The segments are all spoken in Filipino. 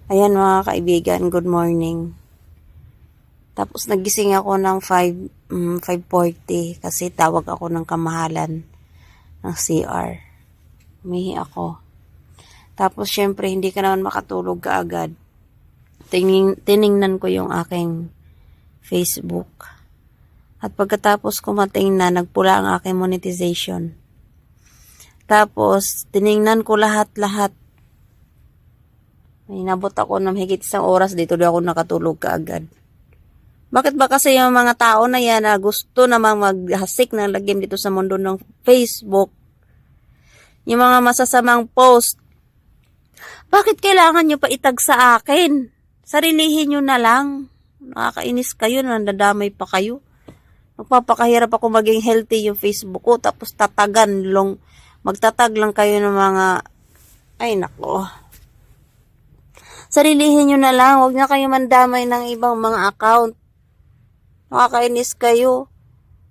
Ayan mga kaibigan, good morning. Tapos nagising ako ng 5:40 kasi tawag ako ng kamahalan ng CR. Umihi ako. Tapos syempre hindi ka naman makatulog kaagad. Tiningnan ko yung aking Facebook. At pagkatapos ko matingnan, nagpula ang aking monetization. Tapos tiningnan ko lahat-lahat. May nabot ako ng higit 1 oras dito, di ako nakatulog kaagad. Bakit ba kasi yung mga tao na yan na gusto namang maghasik ng lagim dito sa mundo ng Facebook, yung mga masasamang post, bakit kailangan nyo pa itag sa akin? Sarilihin nyo na lang. Nakakainis kayo, nandadamay pa kayo. Magpapakahirap ako maging healthy yung Facebook ko, tapos magtatag lang kayo ng mga, ay nako. Sarilihin nyo na lang, huwag na kayo mandamay ng ibang mga account. Nakakainis kayo.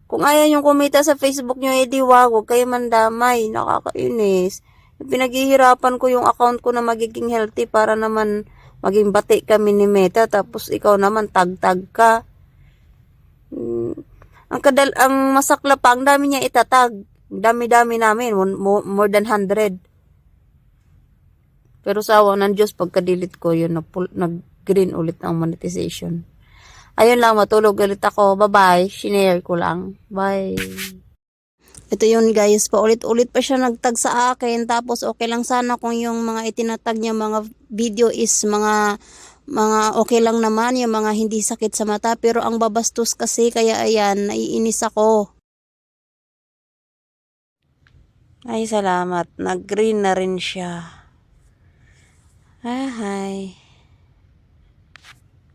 Kung ayaw yung kumita sa Facebook nyo, edi huwag kayo mandamay. Nakakainis. Pinaghihirapan ko yung account ko na magiging healthy para naman maging bati kami ni Meta, tapos ikaw naman tag-tag ka. Ang masakla pa, ang dami niya itatag. Dami-dami namin, more than 100. Pero sa awa ng Diyos, pagka-delete ko yun, nag-green ulit ang monetization. Ayun lang, matulog ulit ako. Bye-bye. Shinare ko lang. Bye. Ito yun guys, paulit-ulit pa siya nagtag sa akin. Tapos okay lang sana kung yung mga itinatag niya mga video is mga okay lang naman, yung mga hindi sakit sa mata. Pero ang babastos kasi, kaya ayan, naiinis ako. Ay, salamat. Nag-green na rin siya. Hi.